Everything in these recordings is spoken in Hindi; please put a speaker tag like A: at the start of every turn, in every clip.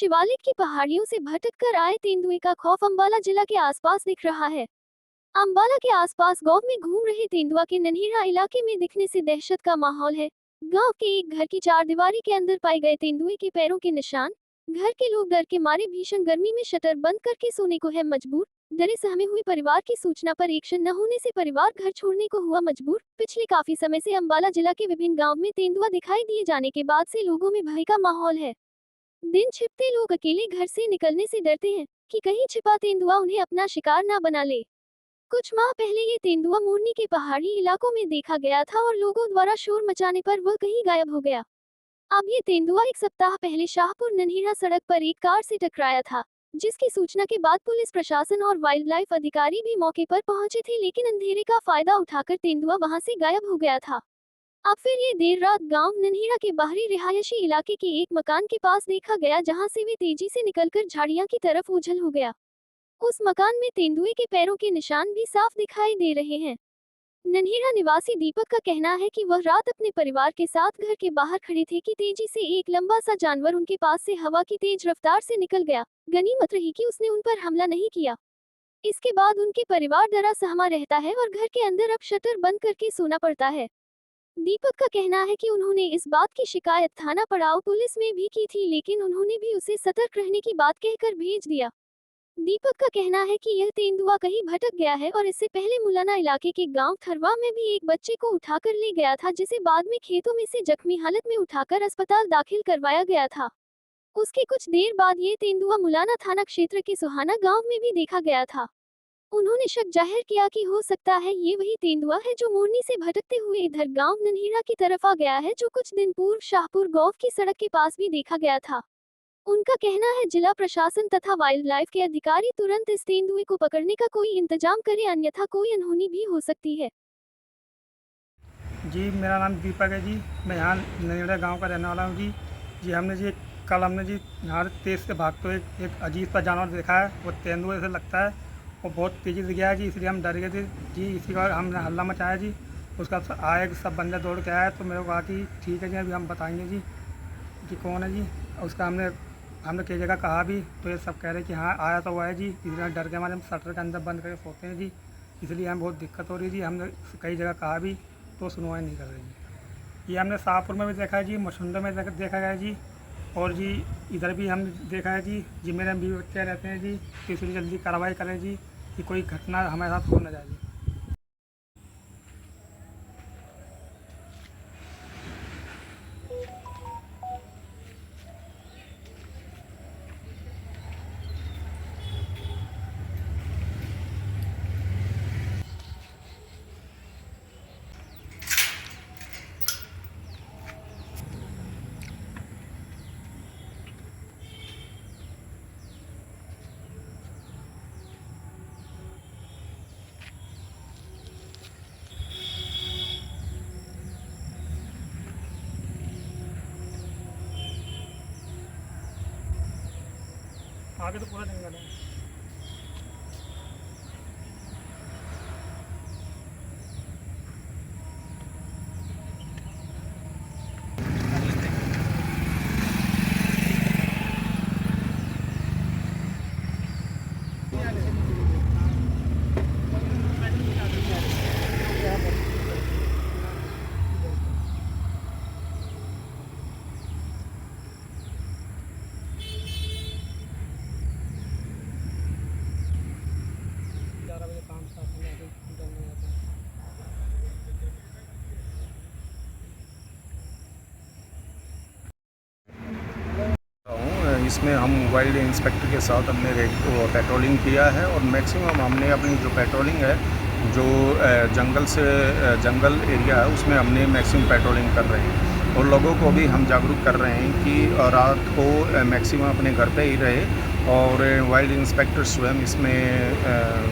A: शिवालिक की पहाड़ियों से भटक कर आए तेंदुए का खौफ अम्बाला जिला के आसपास दिख रहा है। अम्बाला के आसपास गांव में घूम रहे तेंदुआ के नन्हीरा इलाके में दिखने से दहशत का माहौल है। गांव के एक घर की चारदीवारी के अंदर पाए गए तेंदुए के पैरों के निशान। घर के लोग डर के मारे भीषण गर्मी में शटर बंद करके सोने को है मजबूर। डरे सहमे हुए परिवार की सूचना पर एक्शन न होने से परिवार घर छोड़ने को हुआ मजबूर। पिछले काफी समय से अम्बाला जिला के विभिन्न गाँव में तेंदुआ दिखाई दिए जाने के बाद से लोगों में भय का माहौल है। दिन छिपते लोग अकेले घर से निकलने से डरते हैं कि कहीं छिपा तेंदुआ उन्हें अपना शिकार ना बना ले। कुछ माह पहले ये तेंदुआ मोरनी के पहाड़ी इलाकों में देखा गया था और लोगों द्वारा शोर मचाने पर वह कहीं गायब हो गया। अब ये तेंदुआ एक सप्ताह पहले शाहपुर नन्हीरा सड़क पर एक कार से टकराया था, जिसकी सूचना के बाद पुलिस प्रशासन और वाइल्ड लाइफ अधिकारी भी मौके पर पहुंचे थे, लेकिन अंधेरे का फायदा उठाकर तेंदुआ वहां से गायब हो गया था। अब फिर ये देर रात गांव नन्हीरा के बाहरी रिहायशी इलाके के एक मकान के पास देखा गया, जहां से वे तेजी से निकलकर झाड़ियां की तरफ उछल हो गया। उस मकान में तेंदुए के पैरों के निशान भी साफ दिखाई दे रहे हैं। नन्हीरा निवासी दीपक का कहना है कि वह रात अपने परिवार के साथ घर के बाहर खड़े थे कि तेजी से एक लंबा सा जानवर उनके पास से हवा की तेज रफ्तार से निकल गया। गनीमत रही कि उसने उन पर हमला नहीं किया। इसके बाद उनके परिवार डरा सहमा रहता है और घर के अंदर अब शटर बंद करके सोना पड़ता है। दीपक का कहना है कि उन्होंने इस बात की शिकायत थाना पड़ाव पुलिस में भी की थी, लेकिन उन्होंने भी उसे सतर्क रहने की बात कहकर भेज दिया। दीपक का कहना है कि यह तेंदुआ कहीं भटक गया है और इससे पहले मुलाना इलाके के गांव थरवा में भी एक बच्चे को उठाकर ले गया था, जिसे बाद में खेतों में से जख्मी हालत में उठाकर अस्पताल दाखिल करवाया गया था। उसके कुछ देर बाद ये तेंदुआ मुलाना थाना क्षेत्र के सुहाना गांव में भी देखा गया था। उन्होंने शक जाहिर किया कि हो सकता है ये वही तेंदुआ है जो मोरनी से भटकते हुए इधर गांव नन्हीरा की तरफ आ गया है, जो कुछ दिन पूर्व शाहपुर गांव की सड़क के पास भी देखा गया था। उनका कहना है जिला प्रशासन तथा वाइल्ड लाइफ के अधिकारी तुरंत इस तेंदुए को पकड़ने का कोई इंतजाम करें, अन्यथा कोई अनहोनी भी हो सकती है।
B: जी, मेरा नाम दीपक है जी। मैं यहाँ नन्हीरा गांव का रहने वाला हूँ जी। कल हमने जी यहाँ तेज़ से भागते हुए एक अजीब सा जानवर देखा है। वो तेंदुए से लगता है, वो बहुत तेज़ी से गया है जी, इसलिए हम डर गए थे जी। इसी का हमने हल्ला मचाया जी। उसका आए सब बंदे दौड़ के आए तो मेरे को कहा कि ठीक है जी, अभी हम बताएंगे जी कि कौन है जी। उसका हमने कई जगह कहा भी, तो ये सब कह रहे हैं कि हाँ आया तो हुआ है जी। इसलिए डर के हमारे हम शटर के अंदर बंद करके सोते हैं जी, इसलिए हमें बहुत दिक्कत हो रही है जी। हमने कई जगह कहा भी तो सुनवाई नहीं कर रही जी। ये हमने शाहपुर में भी देखा है जी, मसुंडा में देखा गया जी, और जी इधर भी हमने देखा है जी मेरे भी बच्चे रहते हैं जी, तो इसलिए जल्दी कार्रवाई करें जी कि कोई घटना हमारे साथ हो न जाए जी। आगे तो पूरा जंगल है।
C: इसमें हम वाइल्ड इंस्पेक्टर के साथ हमने पेट्रोलिंग किया है और मैक्सिमम हमने अपनी जो पेट्रोलिंग है, जो जंगल एरिया है, उसमें हमने मैक्सिमम पेट्रोलिंग कर रहे हैं और लोगों को भी हम जागरूक कर रहे हैं कि रात को मैक्सिमम अपने घर पे ही रहे, और वाइल्ड इंस्पेक्टर स्वयं इसमें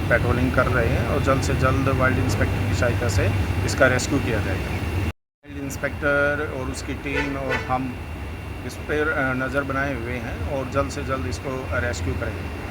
C: पेट्रोलिंग कर रहे हैं और जल्द से जल्द वाइल्ड इंस्पेक्टर की सहायता से इसका रेस्क्यू किया जाएगा। वाइल्ड इंस्पेक्टर और उसकी टीम और हम इस पर नज़र बनाए हुए हैं और जल्द से जल्द इसको रेस्क्यू करेंगे।